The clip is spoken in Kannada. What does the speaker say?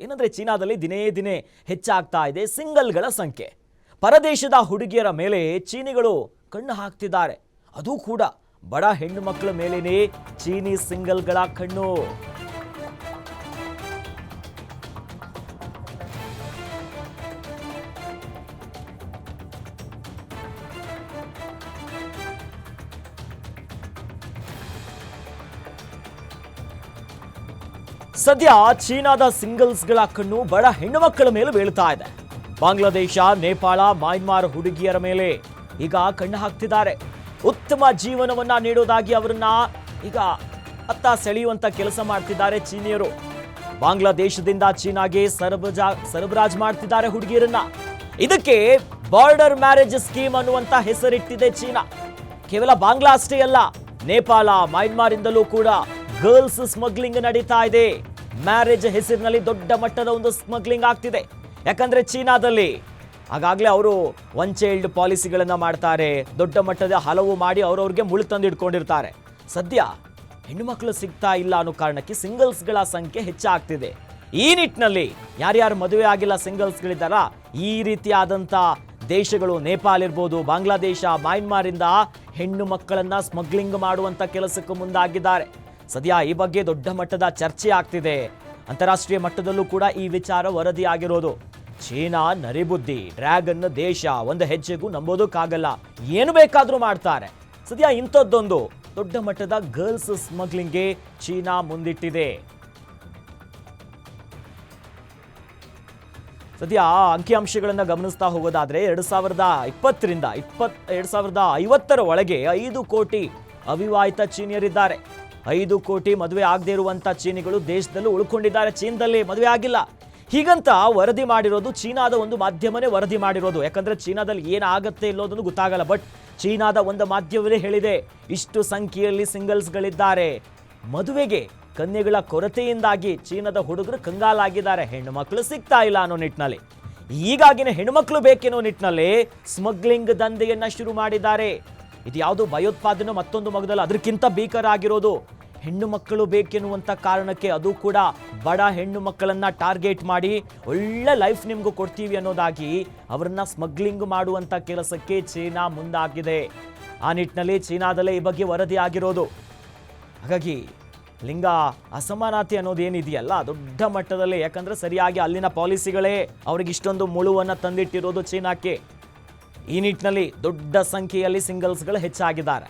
ಏನಂದ್ರೆ ಚೀನಾದಲ್ಲಿ ದಿನೇ ದಿನೇ ಹೆಚ್ಚಾಗ್ತಾ ಇದೆ ಸಿಂಗಲ್ಗಳ ಸಂಖ್ಯೆ. ಪರದೇಶದ ಹುಡುಗಿಯರ ಮೇಲೆ ಚೀನಿಗಳು ಕಣ್ಣು ಹಾಕ್ತಿದ್ದಾರೆ. ಅದು ಕೂಡ ಬಡ ಹೆಣ್ಣು ಮಕ್ಕಳ ಮೇಲೇನೆ ಚೀನಿ ಸಿಂಗಲ್ಗಳ ಕಣ್ಣು. ಸದ್ಯ ಚೀನಾದ ಸಿಂಗಲ್ಸ್ಗಳ ಕಣ್ಣು ಬಡ ಹೆಣ್ಣು ಮಕ್ಕಳ ಮೇಲೆ ಬೀಳ್ತಾ ಇದೆ. ಬಾಂಗ್ಲಾದೇಶ, ನೇಪಾಳ, ಮಯನ್ಮಾರ್ ಹುಡುಗಿಯರ ಮೇಲೆ ಈಗ ಕಣ್ಣು ಹಾಕ್ತಿದ್ದಾರೆ. ಉತ್ತಮ ಜೀವನವನ್ನ ನೀಡೋದಾಗಿ ಅವರನ್ನ ಈಗ ಅತ್ತ ಸೆಳೆಯುವಂತ ಕೆಲಸ ಮಾಡ್ತಿದ್ದಾರೆ ಚೀನಿಯರು. ಬಾಂಗ್ಲಾದೇಶದಿಂದ ಚೀನಾಗೆ ಸರಬರಾಜು ಮಾಡ್ತಿದ್ದಾರೆ ಹುಡುಗಿಯರನ್ನ. ಇದಕ್ಕೆ ಬಾರ್ಡರ್ ಮ್ಯಾರೇಜ್ ಸ್ಕೀಮ್ ಅನ್ನುವಂತ ಹೆಸರಿಟ್ಟಿದೆ ಚೀನಾ. ಕೇವಲ ಬಾಂಗ್ಲಾ ಅಷ್ಟೇ ಅಲ್ಲ, ನೇಪಾಳ, ಮಯನ್ಮಾರ್ ಇಂದಲೂ ಕೂಡ ಗರ್ಲ್ಸ್ ಸ್ಮಗ್ಲಿಂಗ್ ನಡೀತಾ ಇದೆ. ಮ್ಯಾರೇಜ್ ಹೆಸರಿನಲ್ಲಿ ದೊಡ್ಡ ಮಟ್ಟದ ಒಂದು ಸ್ಮಗ್ಲಿಂಗ್ ಆಗ್ತಿದೆ. ಯಾಕಂದ್ರೆ ಚೀನಾದಲ್ಲಿ ಆಗಾಗಲೇ ಅವರು ಒನ್ ಚೈಲ್ಡ್ ಪಾಲಿಸಿಗಳನ್ನ ಮಾಡ್ತಾರೆ. ದೊಡ್ಡ ಮಟ್ಟದ ಹಲವು ಮಾಡಿ ಅವರವ್ರಿಗೆ ಮುಳು ತಂದು ಇಟ್ಕೊಂಡಿರ್ತಾರೆ. ಸದ್ಯ ಹೆಣ್ಣು ಮಕ್ಕಳು ಸಿಗ್ತಾ ಇಲ್ಲ ಅನ್ನೋ ಕಾರಣಕ್ಕೆ ಸಿಂಗಲ್ಸ್ಗಳ ಸಂಖ್ಯೆ ಹೆಚ್ಚಾಗ್ತಿದೆ. ಈ ನಿಟ್ಟಿನಲ್ಲಿ ಯಾರ್ಯಾರು ಮದುವೆ ಆಗಿಲ್ಲ ಸಿಂಗಲ್ಸ್ಗಳಿದ್ದಾರ, ಈ ರೀತಿಯಾದಂಥ ದೇಶಗಳು ನೇಪಾಳ ಇರ್ಬೋದು, ಬಾಂಗ್ಲಾದೇಶ, ಮಯನ್ಮಾರ್ ಇಂದ ಹೆಣ್ಣು ಮಕ್ಕಳನ್ನ ಸ್ಮಗ್ಲಿಂಗ್ ಮಾಡುವಂತ ಕೆಲಸಕ್ಕೂ ಮುಂದಾಗಿದ್ದಾರೆ. ಸದ್ಯ ಈ ಬಗ್ಗೆ ದೊಡ್ಡ ಮಟ್ಟದ ಚರ್ಚೆ ಆಗ್ತಿದೆ. ಅಂತಾರಾಷ್ಟ್ರೀಯ ಮಟ್ಟದಲ್ಲೂ ಕೂಡ ಈ ವಿಚಾರ ವರದಿ ಆಗಿರೋದು. ಚೀನಾ ನರಿಬುದ್ಧಿ, ಡ್ರ್ಯಾಗನ್ ದೇಶ, ಒಂದು ಹೆಜ್ಜೆಗೂ ನಂಬೋದಕ್ಕಾಗಲ್ಲ, ಏನು ಬೇಕಾದ್ರೂ ಮಾಡ್ತಾರೆ. ಸದ್ಯ ಇಂಥದ್ದೊಂದು ದೊಡ್ಡ ಮಟ್ಟದ ಗರ್ಲ್ಸ್ ಸ್ಮಗ್ಲಿಂಗ್ಗೆ ಚೀನಾ ಮುಂದಿಟ್ಟಿದೆ. ಸದ್ಯ ಅಂಕಿಅಂಶಗಳನ್ನು ಗಮನಿಸ್ತಾ ಹೋಗೋದಾದ್ರೆ 2020ರಿಂದ 2050ರ ಒಳಗೆ 5 ಕೋಟಿ ಅವಿವಾಹಿತ ಚೀನಿಯರಿದ್ದಾರೆ. 5 ಕೋಟಿ ಮದುವೆ ಆಗದೆ ಇರುವಂತ ಚೀನಿಗಳು ದೇಶದಲ್ಲೂ ಉಳ್ಕೊಂಡಿದ್ದಾರೆ. ಚೀನಾದಲ್ಲಿ ಮದುವೆ ಆಗಿಲ್ಲ. ಹೀಗಂತ ವರದಿ ಮಾಡಿರೋದು ಚೀನಾದ ಒಂದು ಮಾಧ್ಯಮನೇ ವರದಿ ಮಾಡಿರೋದು. ಯಾಕಂದ್ರೆ ಚೀನಾದಲ್ಲಿ ಏನಾಗತ್ತೆ ಇಲ್ಲೋದನ್ನು ಗೊತ್ತಾಗಲ್ಲ. ಬಟ್ ಚೀನಾದ ಒಂದು ಮಾಧ್ಯಮವೇ ಹೇಳಿದೆ, ಇಷ್ಟು ಸಂಖ್ಯೆಯಲ್ಲಿ ಸಿಂಗಲ್ಸ್ಗಳಿದ್ದಾರೆ. ಮದುವೆಗೆ ಕನ್ಯೆಗಳ ಕೊರತೆಯಿಂದಾಗಿ ಚೀನಾದ ಹುಡುಗರು ಕಂಗಾಲಾಗಿದ್ದಾರೆ. ಹೆಣ್ಣು ಮಕ್ಕಳು ಸಿಗ್ತಾ ಇಲ್ಲ ಅನ್ನೋ ನಿಟ್ಟಿನಲ್ಲಿ, ಹೀಗಾಗಿನೇ ಹೆಣ್ಣುಮಕ್ಕಳು ಬೇಕೆನ್ನೋ ನಿಟ್ಟಿನಲ್ಲಿ ಸ್ಮಗ್ಲಿಂಗ್ ದಂಧೆಯನ್ನ ಶುರು ಮಾಡಿದ್ದಾರೆ. ಇದು ಯಾವುದು ಭಯೋತ್ಪಾದನೆ ಮತ್ತೊಂದು ಮಗದಲ್ಲ, ಅದಕ್ಕಿಂತ ಭೀಕರ ಆಗಿರೋದು ಹೆಣ್ಣು ಮಕ್ಕಳು ಬೇಕೆನ್ನುವಂಥ ಕಾರಣಕ್ಕೆ, ಅದು ಕೂಡ ಬಡ ಹೆಣ್ಣು ಮಕ್ಕಳನ್ನ ಟಾರ್ಗೆಟ್ ಮಾಡಿ ಒಳ್ಳೆ ಲೈಫ್ ನಿಮ್ಗೂ ಕೊಡ್ತೀವಿ ಅನ್ನೋದಾಗಿ ಅವರನ್ನ ಸ್ಮಗ್ಲಿಂಗ್ ಮಾಡುವಂಥ ಕೆಲಸಕ್ಕೆ ಚೀನಾ ಮುಂದಾಗಿದೆ. ಆ ನಿಟ್ಟಿನಲ್ಲಿ ಚೀನಾದಲ್ಲೇ ಈ ಬಗ್ಗೆ ವರದಿ ಆಗಿರೋದು. ಹಾಗಾಗಿ ಲಿಂಗ ಅಸಮಾನತೆ ಅನ್ನೋದೇನಿದೆಯಲ್ಲ ದೊಡ್ಡ ಮಟ್ಟದಲ್ಲಿ, ಯಾಕಂದ್ರೆ ಸರಿಯಾಗಿ ಅಲ್ಲಿನ ಪಾಲಿಸಿಗಳೇ ಅವ್ರಿಗೆ ಇಷ್ಟೊಂದು ಮುಳುವನ್ನು ತಂದಿಟ್ಟಿರೋದು ಚೀನಾಕ್ಕೆ. ಈ ನಿಟ್ಟಿನಲ್ಲಿ ದೊಡ್ಡ ಸಂಖ್ಯೆಯಲ್ಲಿ ಸಿಂಗಲ್ಸ್ಗಳು ಹೆಚ್ಚಾಗಿದ್ದಾರೆ.